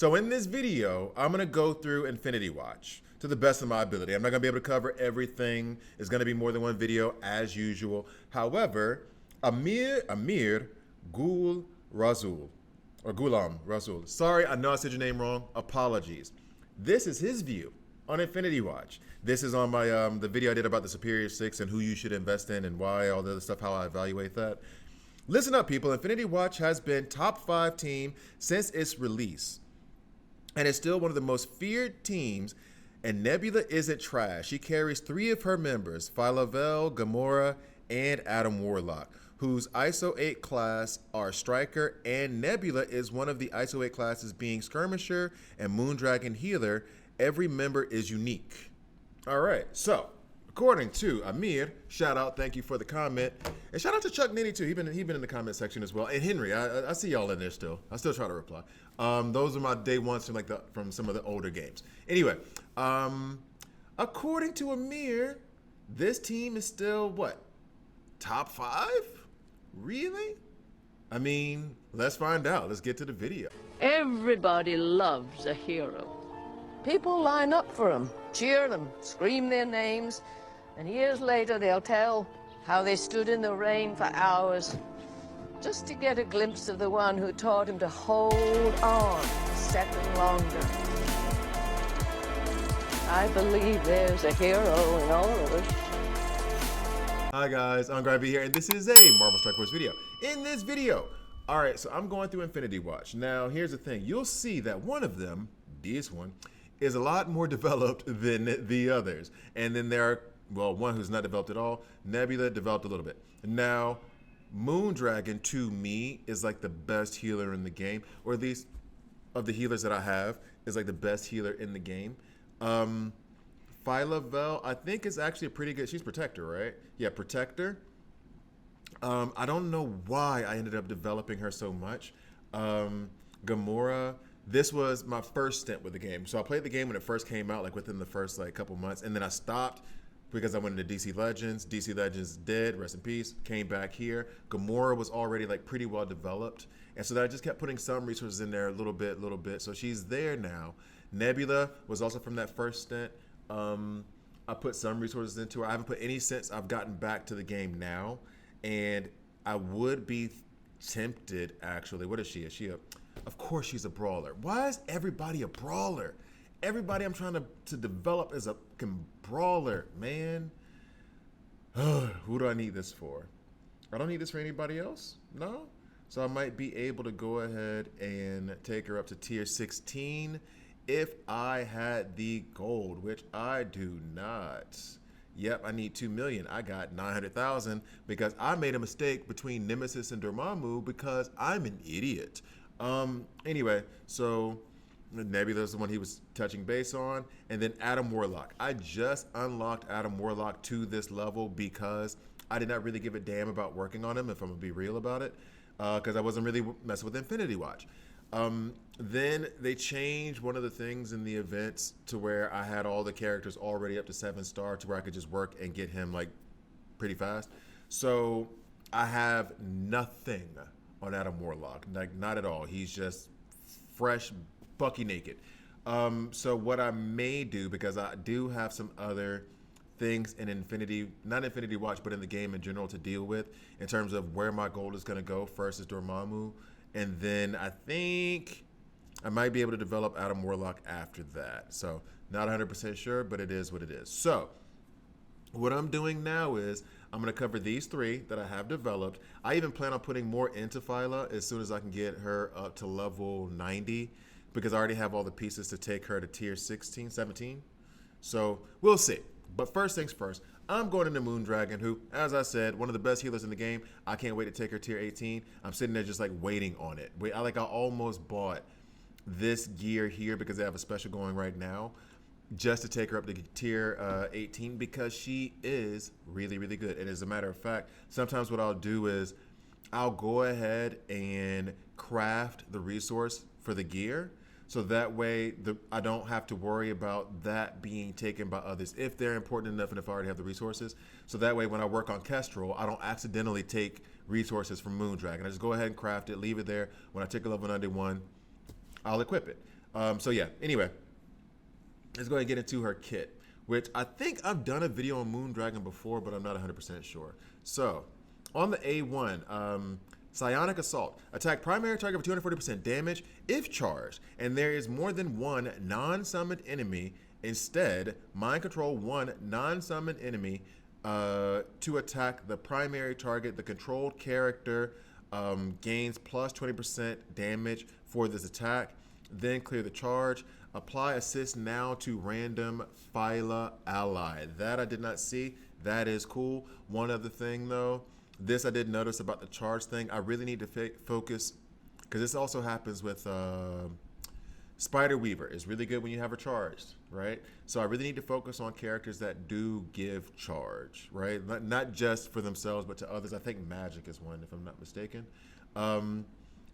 So in this video, I'm gonna go through Infinity Watch to the best of my ability. I'm not gonna be able to cover everything. It's gonna be more than one video as usual. However, Amir Gul Razul, or Gulam Razul. Sorry, I know I said your name wrong. Apologies. This is his view on Infinity Watch. This is on my the video I did about the Superior 6 and who you should invest in and why, all the other stuff, how I evaluate that. Listen up, people. Infinity Watch has been top 5 team since its release, and it's still one of the most feared teams. And Nebula isn't trash. She carries 3 of her members, Phyla-Vell, Gamora, and Adam Warlock, whose ISO 8 class are Striker, and Nebula is one of the ISO 8 classes, being Skirmisher and Moondragon Healer. Every member is unique. All right, so according to Amir, shout out, thank you for the comment, and shout out to Chuck Nitty too. He been in the comment section as well, and Henry. I see y'all in there still. I still try to reply. Those are my day ones from some of the older games. Anyway, according to Amir, this team is still what? Top 5? Really? I mean, let's find out. Let's get to the video. Everybody loves a hero. People line up for them, cheer them, scream their names, and years later they'll tell how they stood in the rain for hours just to get a glimpse of the one who taught him to hold on a second longer. I believe there's a hero in all of us. Hi guys, I'm Gravy here, and this is a Marvel Strike Force video. In this video, alright, so I'm going through Infinity Watch. Now, here's the thing. You'll see that one of them, this one, is a lot more developed than the others. And then there are, well, one who's not developed at all. Nebula developed a little bit. Now, Moondragon, to me, is like the best healer in the game, or at least of the healers that I have, is like the best healer in the game. Phyla-Vell, I think, is actually a pretty good, she's Protector, right? Yeah, Protector. I don't know why I ended up developing her so much. Gamora, this was my first stint with the game. So I played the game when it first came out, like within the first couple months, and then I stopped because I went into DC Legends. DC Legends dead, rest in peace, came back here. Gamora was already like pretty well developed, and so that I just kept putting some resources in there a little bit. So she's there now. Nebula was also from that first stint. I put some resources into her. I haven't put any since I've gotten back to the game now, and I would be tempted, actually. What is she? Is she a... Of course she's a brawler. Why is everybody a brawler? Everybody I'm trying to develop is a fucking brawler, man. Who do I need this for? I don't need this for anybody else? No? So I might be able to go ahead and take her up to tier 16 if I had the gold, which I do not. Yep, I need 2 million. I got 900,000 because I made a mistake between Nemesis and Dormammu because I'm an idiot. Anyway, so Nebula's the one he was touching base on, and then Adam Warlock. I just unlocked Adam Warlock to this level because I did not really give a damn about working on him, if I'm gonna be real about it, because I wasn't really messing with Infinity Watch. Then they changed one of the things in the events to where I had all the characters already up to 7-star to where I could just work and get him like pretty fast. So I have nothing on Adam Warlock, like not at all. He's just fresh, bucky naked. So what I may do, because I do have some other things in not Infinity Watch, but in the game in general to deal with in terms of where my gold is gonna go. First is Dormammu, and then I think I might be able to develop Adam Warlock after that. So not 100% sure, but it is what it is. So what I'm doing now is I'm going to cover these 3 that I have developed. I even plan on putting more into Phyla as soon as I can get her up to level 90 because I already have all the pieces to take her to tier 16, 17. So we'll see. But first things first, I'm going into Moondragon, who, as I said, one of the best healers in the game. I can't wait to take her tier 18. I'm sitting there just like waiting on it. I almost bought this gear here because they have a special going right now, just to take her up to tier 18 because she is really, really good. And as a matter of fact, sometimes what I'll do is I'll go ahead and craft the resource for the gear. So that way I don't have to worry about that being taken by others if they're important enough and if I already have the resources. So that way when I work on Kestrel, I don't accidentally take resources from Moondragon. I just go ahead and craft it, leave it there. When I take a level 91, I'll equip it. So yeah. Anyway, let's go ahead and get into her kit, which I think I've done a video on Moondragon before, but I'm not 100% sure. So, on the A1, Psionic Assault. Attack primary target for 240% damage if charged, and there is more than one non-summoned enemy. Instead, Mind Control one non-summoned enemy to attack the primary target. The controlled character gains plus 20% damage for this attack. Then clear the charge. Apply assist now to random Phyla ally. That I did not see. That is cool. One other thing though, this I did notice about the charge thing. I really need to focus, because this also happens with Spider Weaver. Is really good when you have her charged, right? So I really need to focus on characters that do give charge, right? Not just for themselves, but to others. I think Magic is one, if I'm not mistaken.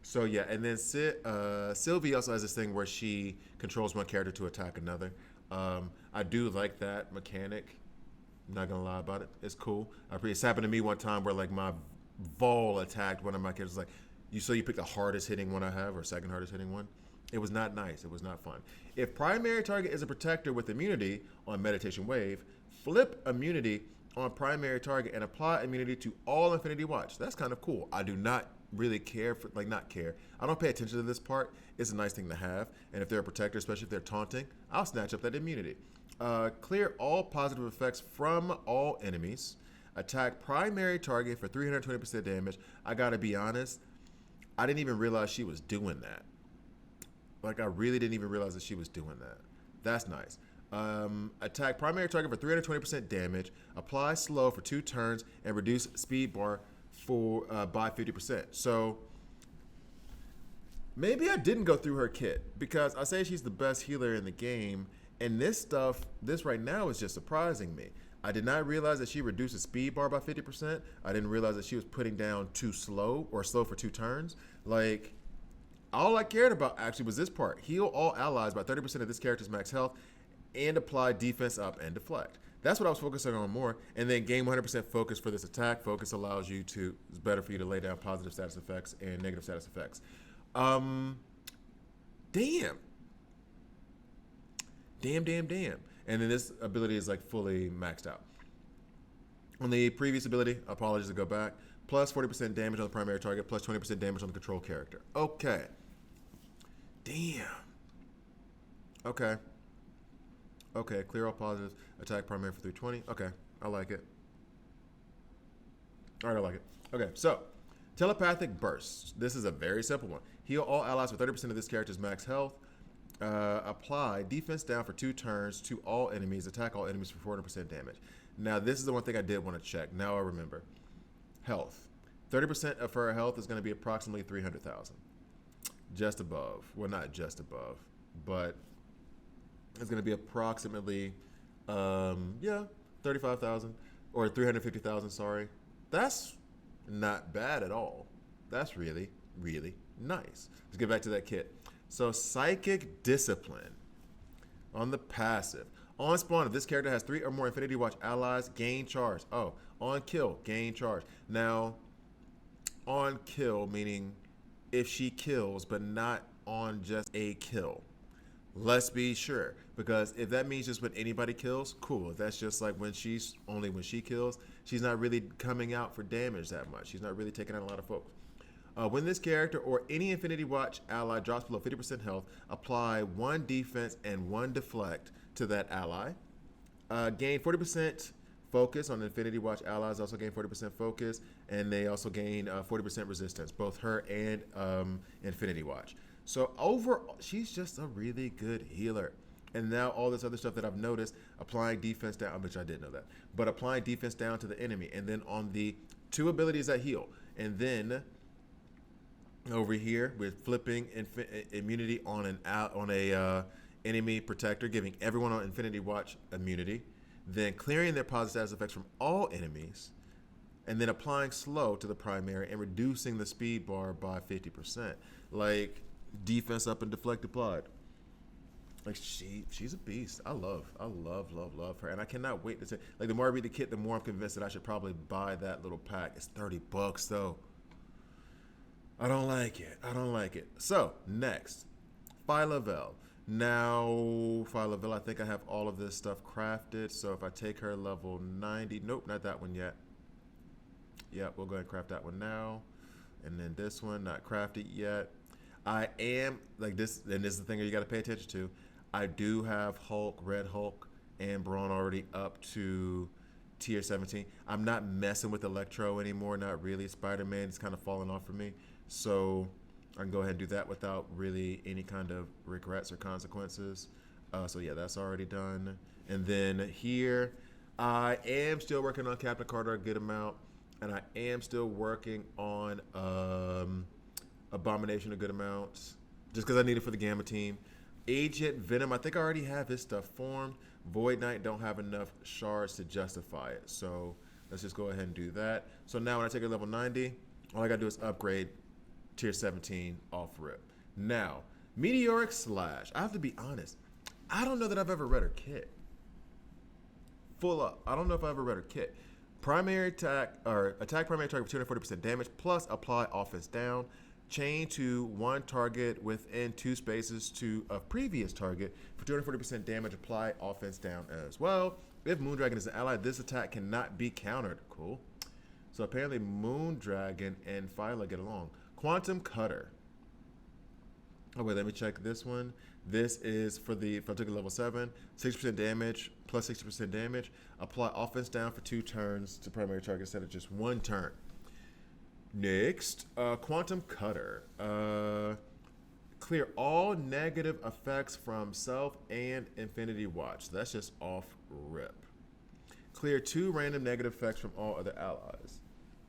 So yeah, and then Sylvie also has this thing where she controls one character to attack another. I do like that mechanic. I'm not gonna lie about it. It's cool. It's happened to me one time where like my Vol attacked one of my characters. Like, you pick the hardest hitting one I have, or second hardest hitting one. It was not nice. It was not fun. If primary target is a protector with immunity on Meditation Wave, flip immunity on primary target and apply immunity to all Infinity Watch. That's kind of cool. I do not really care for, like, not care. I don't pay attention to this part. It's a nice thing to have. And if they're a protector, especially if they're taunting, I'll snatch up that immunity. Clear all positive effects from all enemies. Attack primary target for 320% damage. I gotta be honest, I didn't even realize she was doing that. Like, I really didn't even realize that she was doing that. That's nice. Attack primary target for 320% damage. Apply slow for 2 turns and reduce speed bar by 50%. So maybe I didn't go through her kit, because I say she's the best healer in the game, and this right now is just surprising me. I did not realize that she reduces speed bar by 50%. I didn't realize that she was putting down too slow, or slow for 2 turns. Like, all I cared about actually was this part. Heal all allies by 30% of this character's max health and apply defense up and deflect. That's what I was focusing on more. And then gain 100% focus for this attack. Focus allows you to, it's better for you to lay down positive status effects and negative status effects. Damn. And then this ability is like fully maxed out. On the previous ability, apologies to go back, plus 40% damage on the primary target, plus 20% damage on the control character. Okay. Damn. Okay, clear all positives, attack primary for 320. Okay, I like it. All right, I like it. Okay, so telepathic burst. This is a very simple one. Heal all allies for 30% of this character's max health. Apply defense down for 2 turns to all enemies. Attack all enemies for 400% damage. Now, this is the one thing I did want to check. Now I remember. Health. 30% of her health is going to be approximately 300,000. Just above. Well, not just above, but it's going to be approximately, 35,000 or 350,000. Sorry. That's not bad at all. That's really, really nice. Let's get back to that kit. So, Psychic Discipline on the passive. On spawn, if this character has 3 or more Infinity Watch allies, gain charge. Oh, on kill, gain charge. Now, on kill, meaning if she kills, but not on just a kill. Let's be sure, because if that means just when anybody kills, cool. If that's just like when she kills, she's not really coming out for damage that much. She's not really taking out a lot of folks. When this character or any Infinity Watch ally drops below 50% health, apply 1 defense and 1 deflect to that ally. Gain 40% focus on Infinity Watch allies, also gain 40% focus, and they also gain 40% resistance, both her and Infinity Watch. So overall, she's just a really good healer. And now all this other stuff that I've noticed, applying defense down, which I didn't know that, but applying defense down to the enemy, and then on the 2 abilities that heal, and then over here with flipping immunity on a enemy protector, giving everyone on Infinity Watch immunity, then clearing their positive status effects from all enemies, and then applying slow to the primary and reducing the speed bar by 50%. Like, defense up and deflect applied. Like, she's a beast. I love her, and I cannot wait to say, like, the more I read the kit, the more I'm convinced that I should probably buy that little pack. It's $30 though. I don't like it. So next, Phyla-Vell. Now, Phyla-Villa, I think I have all of this stuff crafted. So if I take her level 90, nope, not that one yet. Yep, we'll go ahead and craft that one now. And then this one, not crafted yet. I am, like this, and this is the thing you got to pay attention to. I do have Hulk, Red Hulk, and Brawn already up to tier 17. I'm not messing with Electro anymore, not really. Spider-Man is kind of falling off for me. So I can go ahead and do that without really any kind of regrets or consequences. So yeah, that's already done. And then here, I am still working on Captain Carter a good amount. And I am still working on Abomination a good amount, just because I need it for the Gamma team. Agent Venom, I think I already have his stuff formed. Void Knight don't have enough shards to justify it, so let's just go ahead and do that. So now when I take a level 90, all I gotta do is upgrade tier 17 off rip. Now, Meteoric Slash, I have to be honest, I don't know that I've ever read her kit. Full up, I don't know if I ever read her kit. Primary attack, or attack primary target for 240% damage, plus apply offense down. Chain to one target within 2 spaces to a previous target for 240% damage. Apply offense down as well. If Moondragon is an ally, this attack cannot be countered. Cool. So apparently Moondragon and Phyla get along. Quantum Cutter. Oh wait, let me check this one. This is for the, if I took a level 7, 60% damage, plus 60% damage. Apply offense down for 2 turns to primary target instead of just 1 turn. Next, Quantum Cutter. Clear all negative effects from self and Infinity Watch. So that's just off rip. Clear 2 random negative effects from all other allies.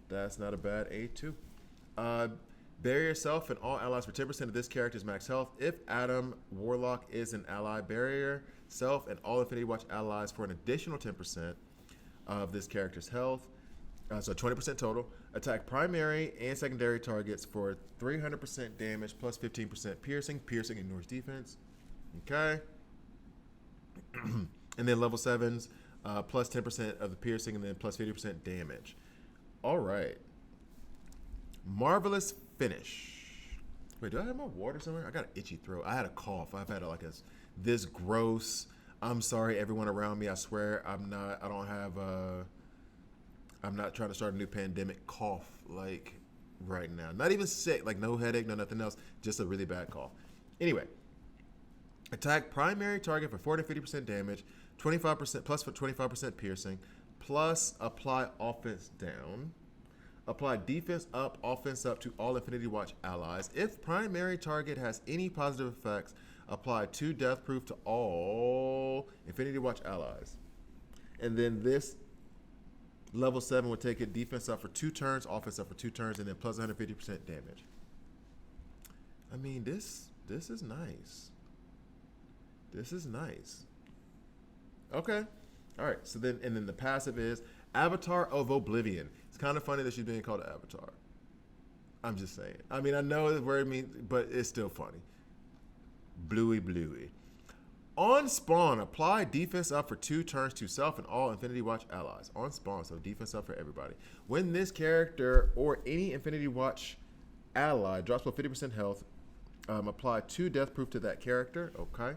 That's not a bad A2. Bury yourself and all allies for 10% of this character's max health. If Adam Warlock is an ally, bury yourself and all Infinity Watch allies for an additional 10% of this character's health. So 20% total. Attack primary and secondary targets for 300% damage plus 15% piercing. Piercing ignores defense. Okay. And then level 7s, plus 10% of the piercing and then plus 50% damage. All right. Marvelous Finish. Wait, do I have my water somewhere? I got an itchy throat. I had a cough. I've had this gross. I'm sorry, everyone around me. I swear I'm not trying to start a new pandemic cough like right now. Not even sick, like no headache, no nothing else. Just a really bad cough. Anyway, attack primary target for 40-50% damage, 25% plus for 25% piercing, plus apply offense down. Apply defense up, offense up to all Infinity Watch allies. If primary target has any positive effects, apply 2 death proof to all Infinity Watch allies. And then this level 7 would take it defense up for 2 turns, offense up for 2 turns, and then plus 150% damage. I mean, this is nice. This is nice. Okay. All right. So then, and then the passive is Avatar of Oblivion. It's kind of funny that she's being called an Avatar. I'm just saying. I mean, I know the word means, but it's still funny. Bluey, bluey. On spawn, apply defense up for 2 turns to self and all Infinity Watch allies. On spawn, so defense up for everybody. When this character or any Infinity Watch ally drops below 50% health, apply 2 death proof to that character. Okay.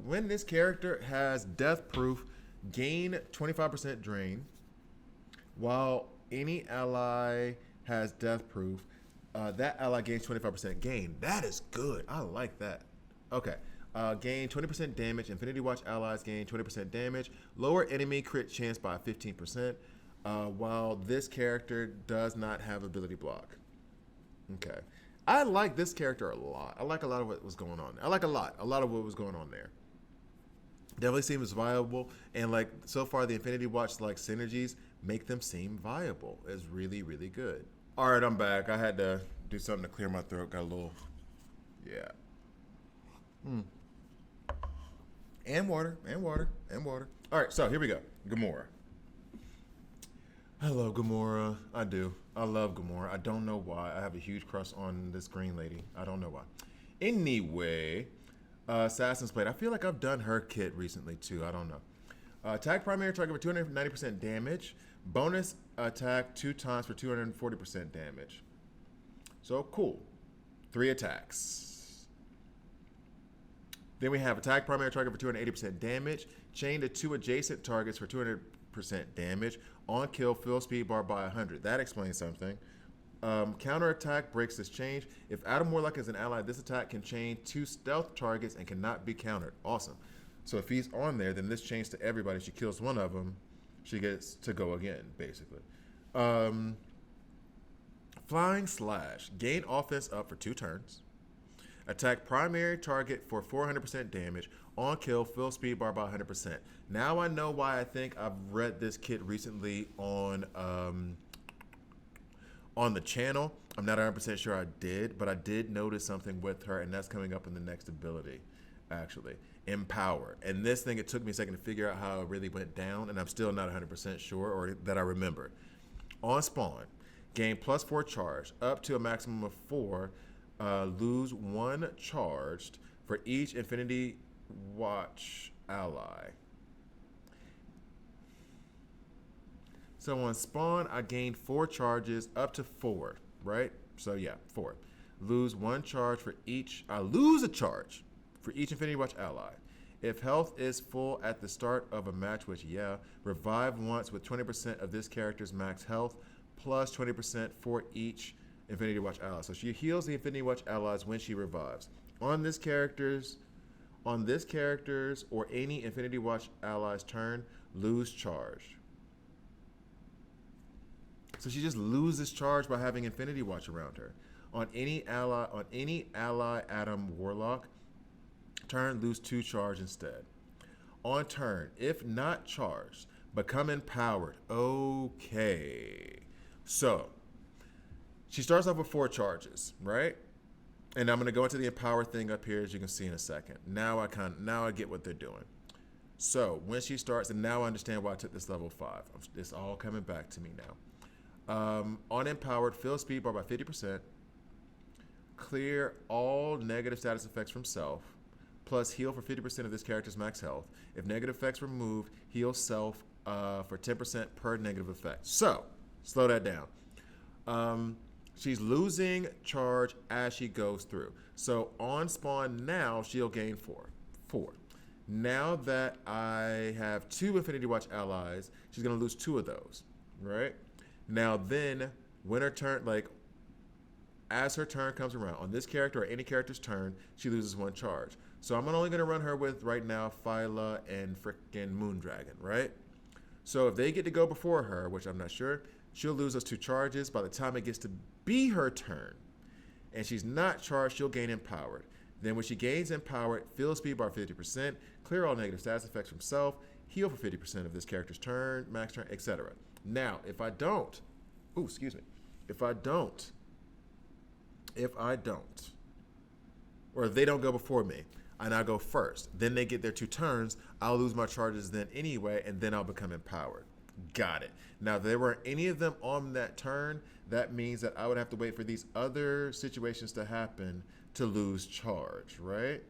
When this character has death proof, gain 25% drain. While any ally has death proof, that ally gains 25% gain. That is good. I like that. Okay. Gain 20% damage. Infinity Watch allies gain 20% damage. Lower enemy crit chance by 15%. While this character does not have ability block. Okay. I like this character a lot. I like a lot of what was going on. I like a lot of what was going on there. Definitely seems viable, and like so far the Infinity Watch like synergies make them seem viable. It's really, really good. All right, I'm back. I had to do something to clear my throat. Got a little, yeah. And water. All right, so here we go. Gamora. I love Gamora. I do. I love Gamora. I don't know why. I have a huge crush on this green lady. I don't know why. Anyway, Assassin's Blade. I feel like I've done her kit recently too. I don't know. Attack primary target for 290% damage. Bonus attack 2 times for 240% damage. So cool. 3 attacks. Then we have attack primary target for 280% damage. Chain to 2 adjacent targets for 200% damage. On kill, fill speed bar by 100. That explains something. Counter attack breaks this change. If Adam Warlock is an ally, this attack can chain 2 stealth targets and cannot be countered. Awesome. So if he's on there, then this chains to everybody. She kills one of them, she gets to go again, basically. Flying Slash. Gain offense up for 2 turns. Attack primary target for 400% damage. On kill, fill speed bar by 100%. Now I know why I think I've read this kit recently on the channel. I'm not 100% sure I did, but I did notice something with her, and that's coming up in the next ability, actually. Empower. And this thing, it took me a second to figure out how it really went down, and I'm still not 100% sure or that I remember. On spawn, gain +4 charge, up to a maximum of 4. Lose 1 charged for each Infinity Watch ally. So on spawn, I gained 4 charges up to 4, right? So yeah, 4. Lose 1 charge for each. I lose a charge for each Infinity Watch ally. If health is full at the start of a match, which yeah, revive once with 20% of this character's max health, plus 20% for each Infinity Watch ally. So she heals the Infinity Watch allies when she revives. On this character's or any Infinity Watch ally's turn, lose charge. So she just loses charge by having Infinity Watch around her. On any ally Adam Warlock turn, lose 2 charge instead. On turn, if not charged, become empowered. Okay. So she starts off with 4 charges, right? And I'm going to go into the empower thing up here, as you can see in a second. Now I get what they're doing. So when she starts, and now I understand why I took this level 5. It's all coming back to me now. On empowered, fill speed bar by 50%. Clear all negative status effects from self. Plus heal for 50% of this character's max health. If negative effects removed, heal self for 10% per negative effect. So slow that down. She's losing charge as she goes through. So on spawn now, she'll gain 4. Now that I have 2 Infinity Watch allies, she's going to lose 2 of those, right? Now then, when her turn, as her turn comes around, on this character or any character's turn, she loses 1 charge. So I'm only going to run her with, right now, Phyla and frickin' Moondragon, right? So if they get to go before her, which I'm not sure, she'll lose those 2 charges. By the time it gets to be her turn, and she's not charged, she'll gain empowered. Then when she gains empowered, fill speed bar 50%, clear all negative status effects from self, heal for 50% of this character's turn, max turn, etc. Now, if I don't, or if they don't go before me, and I go first, then they get their 2 turns, I'll lose my charges then anyway, and then I'll become empowered. Got it. Now, if there weren't any of them on that turn, that means that I would have to wait for these other situations to happen to lose charge, right?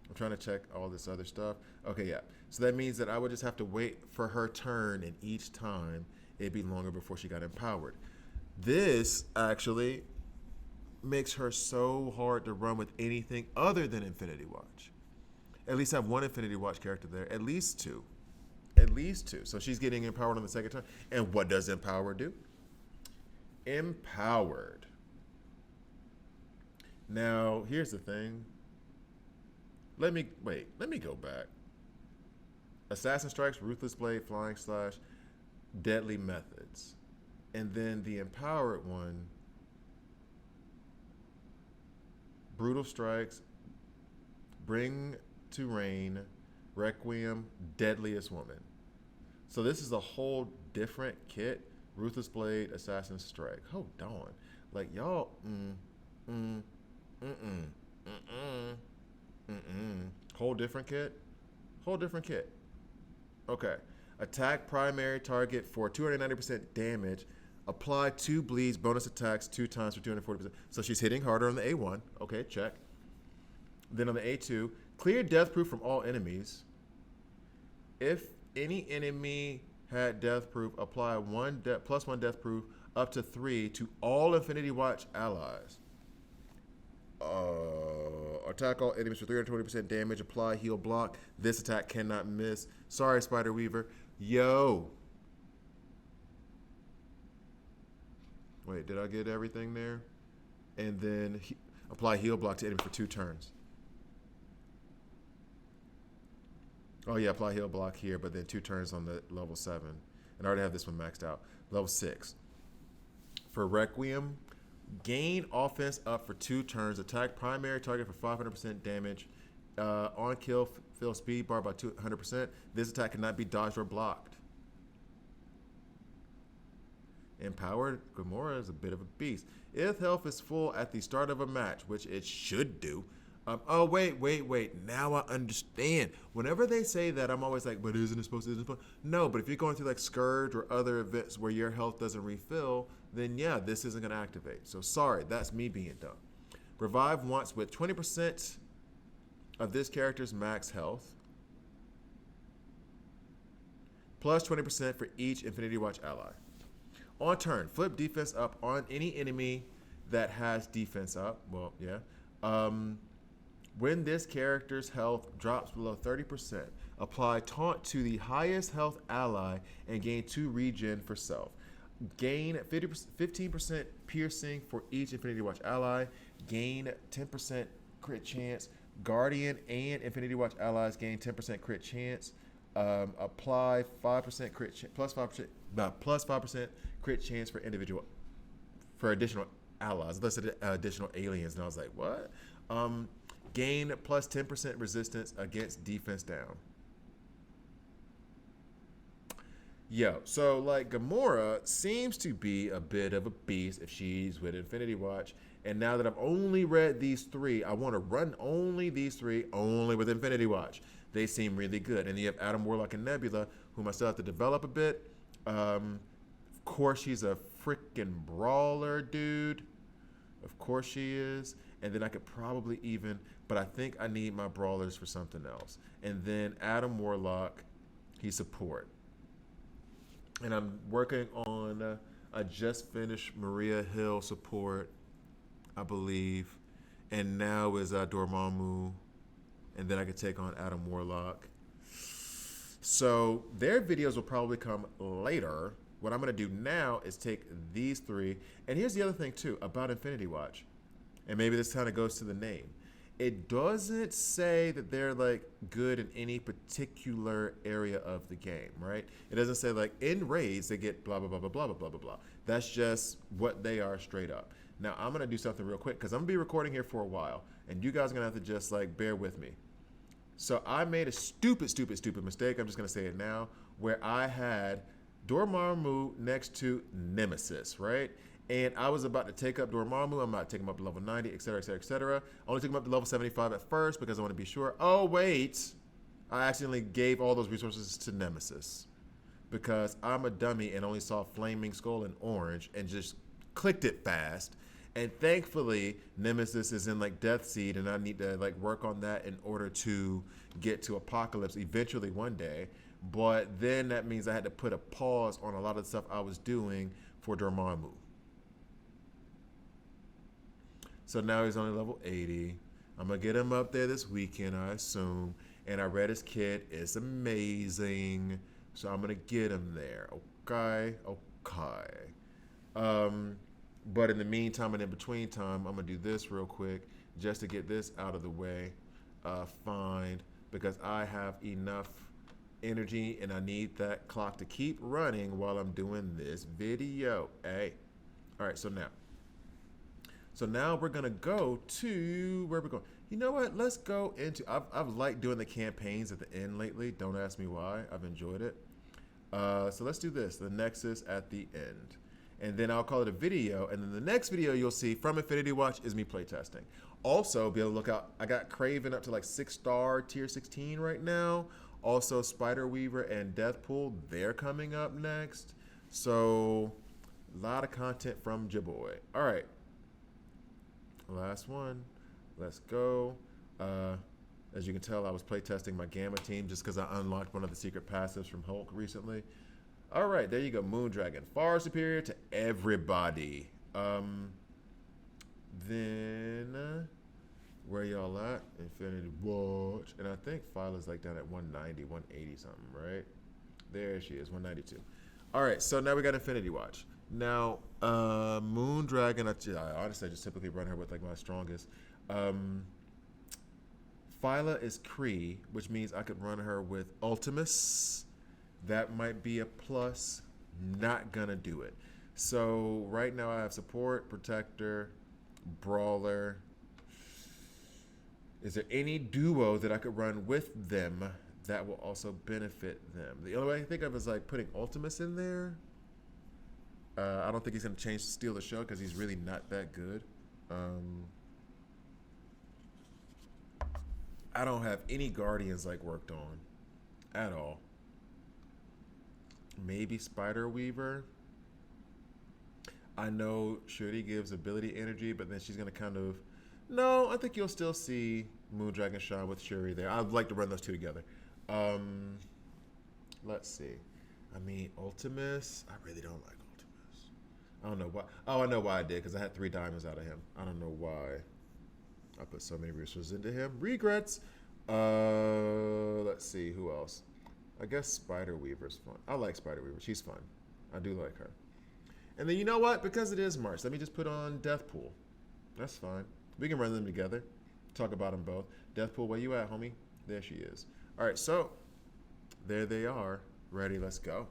I'm trying to check all this other stuff. Okay, yeah. So that means that I would just have to wait for her turn, and each time it'd be longer before she got empowered. This actually makes her so hard to run with anything other than Infinity Watch. At least have 1 Infinity Watch character there. At least 2. So she's getting empowered on the second turn. And what does empower do? Empowered. Now, here's the thing. Let me go back. Assassin Strikes, Ruthless Blade, Flying Slash, Deadly Methods. And then the empowered one, Brutal Strikes, Bring to Reign, Requiem, Deadliest Woman. So this is a whole different kit. Ruthless Blade, Assassin Strike. Hold on. Y'all, Whole different kit. Okay. Attack primary target for 290% damage. Apply 2 bleeds, bonus attacks 2 times for 240%. So she's hitting harder on the A1. Okay, check. Then on the A2, clear death proof from all enemies. If any enemy had death proof, apply plus 1 death proof up to 3 to all Infinity Watch allies. Attack all enemies for 320% damage. Apply heal block. This attack cannot miss. Sorry, Spider Weaver. Yo. Wait, did I get everything there? And then apply heal block to enemy for 2 turns. Oh yeah, apply heal block here, but then 2 turns on the level 7. And I already have this one maxed out. Level 6. For Requiem, gain offense up for 2 turns. Attack primary target for 500% damage. On kill, fill speed bar by 200%. This attack cannot be dodged or blocked. Empowered Gamora is a bit of a beast. If health is full at the start of a match, which it should do. Oh, wait. Now I understand. Whenever they say that, I'm always like, but isn't it supposed to? No, but if you're going through like Scourge or other events where your health doesn't refill, then yeah, this isn't going to activate. So sorry, that's me being dumb. Revive once with 20% of this character's max health. Plus 20% for each Infinity Watch ally. On turn, flip defense up on any enemy that has defense up. Well, yeah. When this character's health drops below 30%, apply taunt to the highest health ally and gain 2 regen for self. Gain 15% piercing for each Infinity Watch ally. Gain 10% crit chance. Guardian and Infinity Watch allies gain 10% crit chance. Apply 5% crit plus 5% crit chance for additional allies. Let's say additional aliens, and I was like, what? Gain plus 10% resistance against defense down. Yo, so like Gamora seems to be a bit of a beast if she's with Infinity Watch. And now that I've only read these 3, I want to run only these 3, only with Infinity Watch. They seem really good. And you have Adam Warlock and Nebula, whom I still have to develop a bit. Of course, she's a freaking brawler, dude. Of course she is. And then I could probably even, but I think I need my brawlers for something else. And then Adam Warlock, he's support. And I'm working on, I just finished Maria Hill support, I believe. And now is Dormammu. And then I could take on Adam Warlock. So their videos will probably come later. What I'm going to do now is take these 3. And here's the other thing, too, about Infinity Watch. And maybe this kind of goes to the name. It doesn't say that they're like good in any particular area of the game, right? It doesn't say like in raids they get blah, blah, blah, blah, blah, blah, blah, blah. That's just what they are straight up. Now I'm going to do something real quick because I'm going to be recording here for a while. And you guys are going to have to just like bear with me. So I made a stupid mistake. I'm just going to say it now. Where I had Dormammu next to Nemesis, right? And I was about to take up Dormammu. I'm about to take him up to level 90, etc., etc., etc. I only took him up to level 75 at first because I want to be sure. Oh, wait. I accidentally gave all those resources to Nemesis because I'm a dummy and only saw Flaming Skull and Orange and just clicked it fast. And thankfully, Nemesis is in like Death Seed, and I need to like work on that in order to get to Apocalypse eventually one day. But then that means I had to put a pause on a lot of the stuff I was doing for Dormammu. So now he's only level 80. I'm going to get him up there this weekend, I assume. And I read his kit. It's amazing. So I'm going to get him there. Okay. But in the meantime and in between time, I'm going to do this real quick just to get this out of the way. Because I have enough energy and I need that clock to keep running while I'm doing this video. Hey. All right, so now we're going to go to, where are we going? You know what? Let's go into, I've liked doing the campaigns at the end lately. Don't ask me why. I've enjoyed it. So let's do this, the Nexus at the end. And then I'll call it a video. And then the next video you'll see from Infinity Watch is me playtesting. Also, be able to look out, I got Kraven up to like 6-star tier 16 right now. Also, Spider-Weaver and Deathpool, they're coming up next. So, a lot of content from Jaboy. All right. Last one. Let's go. As you can tell, I was playtesting my Gamma team just because I unlocked one of the secret passives from Hulk recently. All right, there you go. Moondragon. Far superior to everybody. Then Where y'all at? Infinity Watch. And I think Phyla's like down at 190, 180 something, right? There she is, 192. All right, so now we got Infinity Watch. Now, Moon Dragon, honestly, I just typically run her with like my strongest. Phyla is Kree, which means I could run her with Ultimus. That might be a plus. Not gonna do it. So right now I have support, protector, brawler. Is there any duo that I could run with them that will also benefit them? The only way I can think of is like putting Ultimus in there. I don't think he's gonna steal the show because he's really not that good. I don't have any Guardians like worked on at all. Maybe Spider Weaver. I know Shuri gives ability energy, but then she's gonna kind of. No, I think you'll still see Moondragon shine with Shuri there. I'd like to run those two together. Let's see. I mean, Ultimus. I really don't like Ultimus. I don't know why. Oh, I know why I did because I had 3 diamonds out of him. I don't know why I put so many resources into him. Regrets. Let's see who else. I guess Spider Weaver's fun. I like Spider Weaver. She's fun. I do like her. And then you know what? Because it is March, let me just put on Deathpool. That's fine. We can run them together. Talk about them both. Deathpool, where you at, homie? There she is. All right, so there they are. Ready, let's go.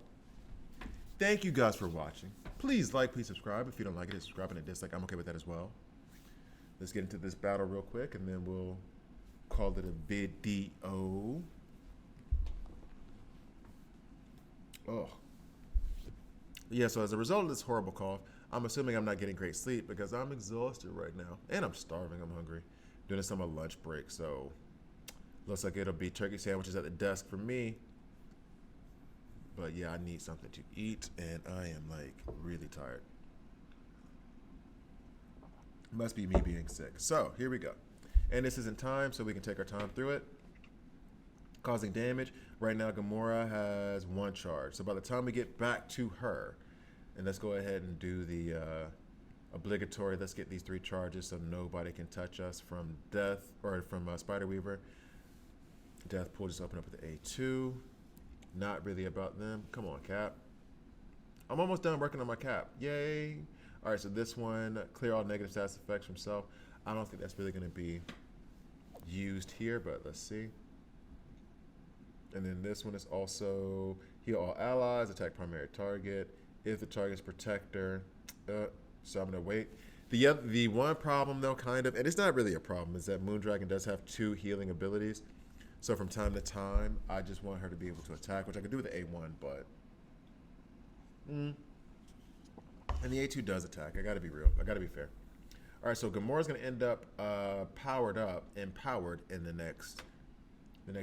Thank you guys for watching. Please like, please subscribe. If you don't like it, subscribe and a dislike. I'm okay with that as well. Let's get into this battle real quick, and then we'll call it a video. Oh. Yeah, so as a result of this horrible cough, I'm assuming I'm not getting great sleep because I'm exhausted right now. And I'm starving, I'm hungry. Doing this on my lunch break, so looks like it'll be turkey sandwiches at the desk for me. But yeah, I need something to eat, and I am like really tired. Must be me being sick. So here we go. And this is in time, so we can take our time through it. Causing damage. Right now, Gamora has 1 charge. So by the time we get back to her, and let's go ahead and do the obligatory, let's get these 3 charges so nobody can touch us from Death, or from Spider Weaver. Deathpool just open up with the A2. Not really about them. Come on, Cap. I'm almost done working on my Cap. Yay. All right, so this one, clear all negative status effects from self. I don't think that's really going to be used here, but let's see. And then this one is also heal all allies, attack primary target, if the target's protector. So I'm going to wait. The one problem, though, kind of, and it's not really a problem, is that Moondragon does have 2 healing abilities. So from time to time, I just want her to be able to attack, which I could do with the A1, but... And the A2 does attack. I got to be real. I got to be fair. All right, so Gamora's going to end up empowered in the next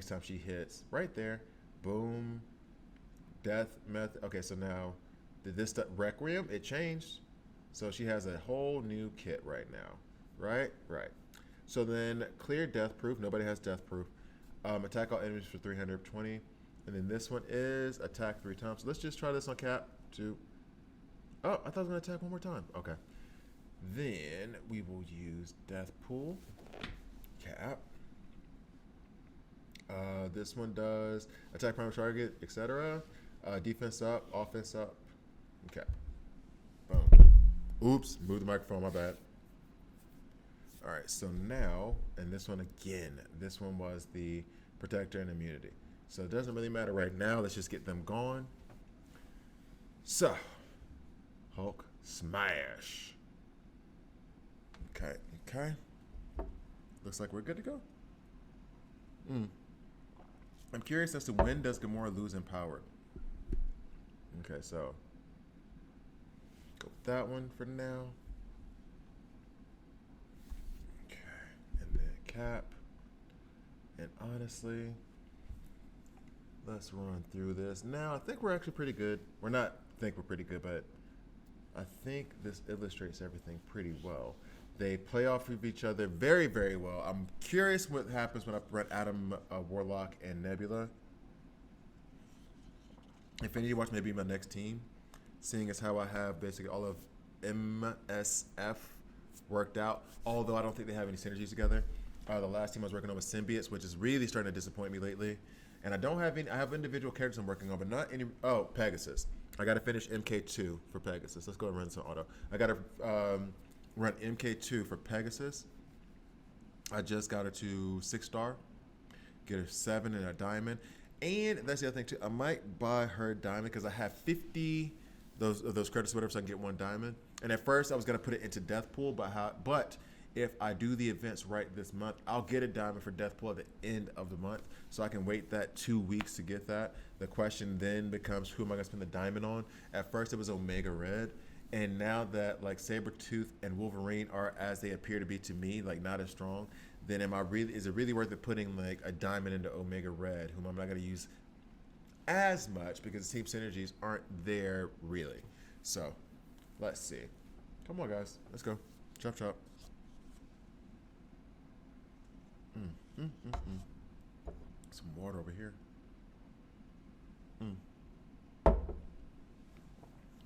time she hits. Right there. Boom. Death method. Okay, so now, did this Requiem? It changed. So she has a whole new kit right now. Right? Right. So then, clear death proof. Nobody has death proof. Attack all enemies for 320. And then this one is attack 3 times. So let's just try this on Cap. 2. Oh, I thought I was going to attack 1 more time. Okay. Then we will use Deathpool. Cap. This one does attack primary target, etc. Defense up, offense up. Okay. Boom. Oops, move the microphone, my bad. All right, so now, and this one again, this one was the protector and immunity. So it doesn't really matter right now. Let's just get them going. So, Hulk smash. Okay. Looks like we're good to go. I'm curious as to when does Gamora lose empowered? Okay, so go with that one for now. Okay, and then Cap. And honestly, let's run through this. Now, I think we're actually pretty good. We're not think we're pretty good, but I think this illustrates everything pretty well. They play off of each other very, very well. I'm curious what happens when I run Adam, Warlock, and Nebula. Infinity Watch may be my next team, seeing as how I have basically all of MSF worked out, although I don't think they have any synergies together. The last team I was working on was Symbiotes, which is really starting to disappoint me lately. And I don't have any. I have individual characters I'm working on, but not any. Oh, Pegasus. I got to finish MK2 for Pegasus. Let's go and run some auto. I got to run MK2 for Pegasus. I just got her to 6-star, get her 7 and a diamond, and that's the other thing too. I might buy her diamond because I have 50 those credits, whatever, so I can get 1 diamond. And at first I was gonna put it into Deathpool, but if I do the events right this month, I'll get a diamond for Deathpool at the end of the month, so I can wait that 2 weeks to get that. The question then becomes, who am I gonna spend the diamond on? At first it was Omega Red. And now that like Sabretooth and Wolverine are as they appear to be to me, like not as strong, then is it really worth it putting like a diamond into Omega Red, whom I'm not going to use as much because team synergies aren't there really. So let's see. Come on, guys. Let's go. Chop, chop. Some water over here.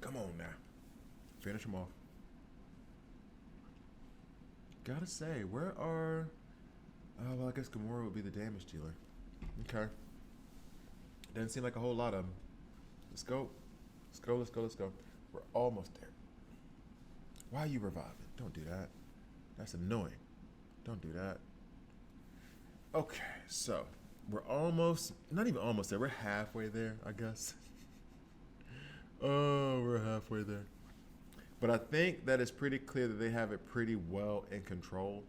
Come on now. Finish them off. Gotta say, where are... Oh, well, I guess Gamora would be the damage dealer. Okay. Doesn't seem like a whole lot of them. Let's go. Let's go, let's go, let's go. We're almost there. Why are you reviving? Don't do that. That's annoying. Don't do that. Okay, so we're almost... Not even almost there. We're halfway there, I guess. Oh, we're halfway there. But I think that it's pretty clear that they have it pretty well in control.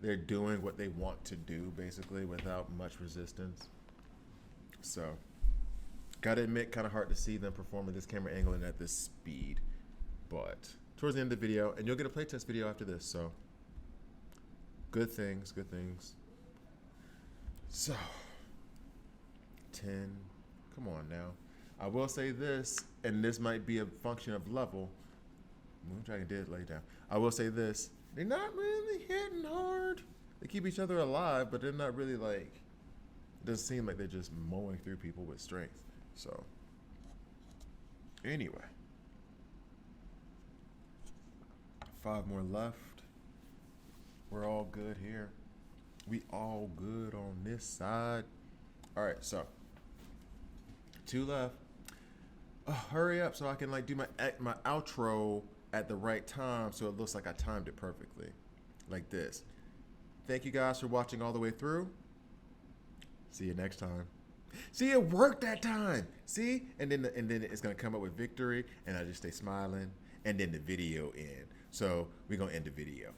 They're doing what they want to do, basically, without much resistance. So, gotta admit, kind of hard to see them perform at this camera angle and at this speed. But, towards the end of the video, and you'll get a playtest video after this, so. Good things, good things. So, 10. Come on now. I will say this, and this might be a function of level. Moondragon did lay down. I will say this. They're not really hitting hard. They keep each other alive, but they're not really like... It doesn't seem like they're just mowing through people with strength. So, anyway. 5 more left. We're all good here. We all good on this side. All right, so 2 left. Hurry up so I can like do my outro at the right time so it looks like I timed it perfectly, like this. Thank you guys for watching all the way through. See you next time. See, it worked that time. See, and then it's gonna come up with victory, and I just stay smiling, and then the video end. So we're gonna end the video.